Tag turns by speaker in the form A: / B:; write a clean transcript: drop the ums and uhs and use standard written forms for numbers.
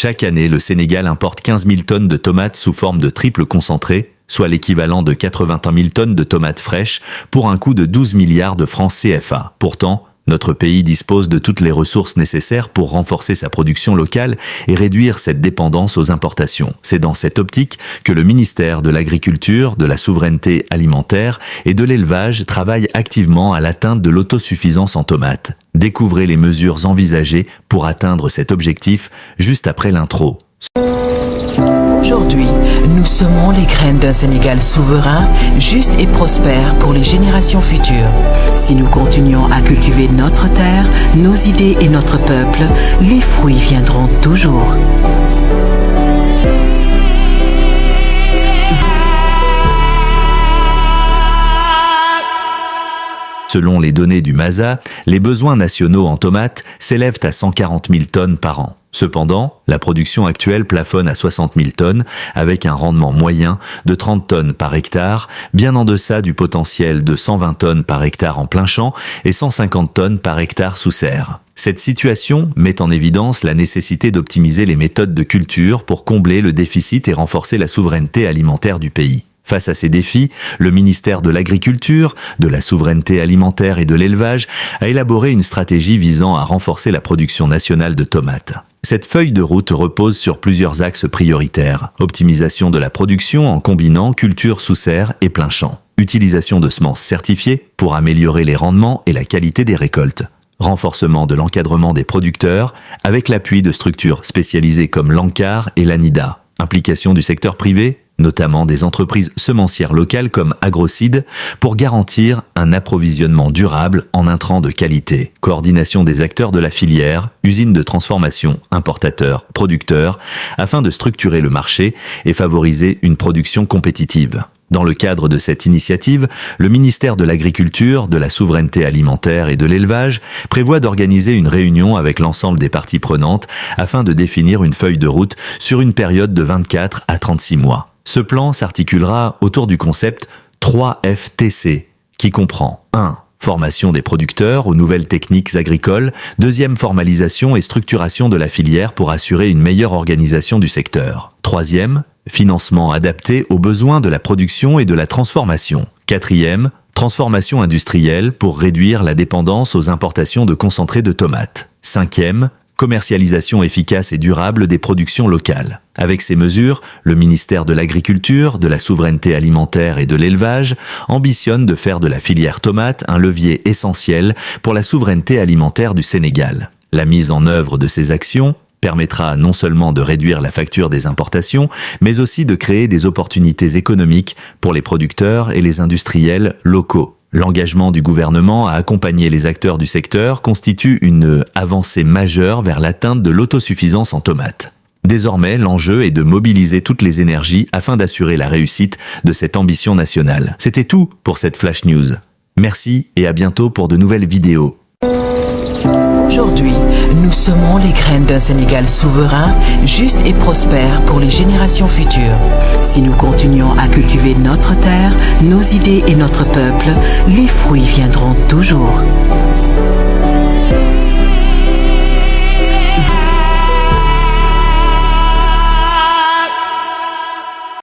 A: Chaque année, le Sénégal importe 15 000 tonnes de tomates sous forme de triple concentré, soit l'équivalent de 81 000 tonnes de tomates fraîches, pour un coût de 12 milliards de francs CFA. Pourtant, notre pays dispose de toutes les ressources nécessaires pour renforcer sa production locale et réduire cette dépendance aux importations. C'est dans cette optique que le ministère de l'Agriculture, de la Souveraineté alimentaire et de l'Élevage travaille activement à l'atteinte de l'autosuffisance en tomates. Découvrez les mesures envisagées pour atteindre cet objectif juste après l'intro.
B: Aujourd'hui, nous semons les graines d'un Sénégal souverain, juste et prospère pour les générations futures. Si nous continuons à cultiver notre terre, nos idées et notre peuple, les fruits viendront toujours.
A: Selon les données du MASA, les besoins nationaux en tomates s'élèvent à 140 000 tonnes par an. Cependant, la production actuelle plafonne à 60 000 tonnes, avec un rendement moyen de 30 tonnes par hectare, bien en deçà du potentiel de 120 tonnes par hectare en plein champ et 150 tonnes par hectare sous serre. Cette situation met en évidence la nécessité d'optimiser les méthodes de culture pour combler le déficit et renforcer la souveraineté alimentaire du pays. Face à ces défis, le ministère de l'Agriculture, de la Souveraineté alimentaire et de l'Élevage a élaboré une stratégie visant à renforcer la production nationale de tomates. Cette feuille de route repose sur plusieurs axes prioritaires. Optimisation de la production en combinant culture sous serre et plein champ. Utilisation de semences certifiées pour améliorer les rendements et la qualité des récoltes. Renforcement de l'encadrement des producteurs avec l'appui de structures spécialisées comme l'ANCAR et l'ANIDA. Implication du secteur privé, notamment des entreprises semencières locales comme Agrocide, pour garantir un approvisionnement durable en intrants de qualité. Coordination des acteurs de la filière, usines de transformation, importateurs, producteurs, afin de structurer le marché et favoriser une production compétitive. Dans le cadre de cette initiative, le ministère de l'Agriculture, de la Souveraineté alimentaire et de l'Élevage prévoit d'organiser une réunion avec l'ensemble des parties prenantes afin de définir une feuille de route sur une période de 24 à 36 mois. Ce plan s'articulera autour du concept 3FTC, qui comprend 1. Formation des producteurs aux nouvelles techniques agricoles. 2. Formalisation et structuration de la filière pour assurer une meilleure organisation du secteur. 3. Financement adapté aux besoins de la production et de la transformation. 4. Transformation industrielle pour réduire la dépendance aux importations de concentrés de tomates. 5. Commercialisation efficace et durable des productions locales. Avec ces mesures, le ministère de l'Agriculture, de la Souveraineté alimentaire et de l'Élevage ambitionne de faire de la filière tomate un levier essentiel pour la souveraineté alimentaire du Sénégal. La mise en œuvre de ces actions permettra non seulement de réduire la facture des importations, mais aussi de créer des opportunités économiques pour les producteurs et les industriels locaux. L'engagement du gouvernement à accompagner les acteurs du secteur constitue une avancée majeure vers l'atteinte de l'autosuffisance en tomates. Désormais, l'enjeu est de mobiliser toutes les énergies afin d'assurer la réussite de cette ambition nationale. C'était tout pour cette Flash News. Merci et à bientôt pour de nouvelles vidéos.
B: Aujourd'hui, nous semons les graines d'un Sénégal souverain, juste et prospère pour les générations futures. Si nous continuons à cultiver notre terre, nos idées et notre peuple, les fruits viendront toujours.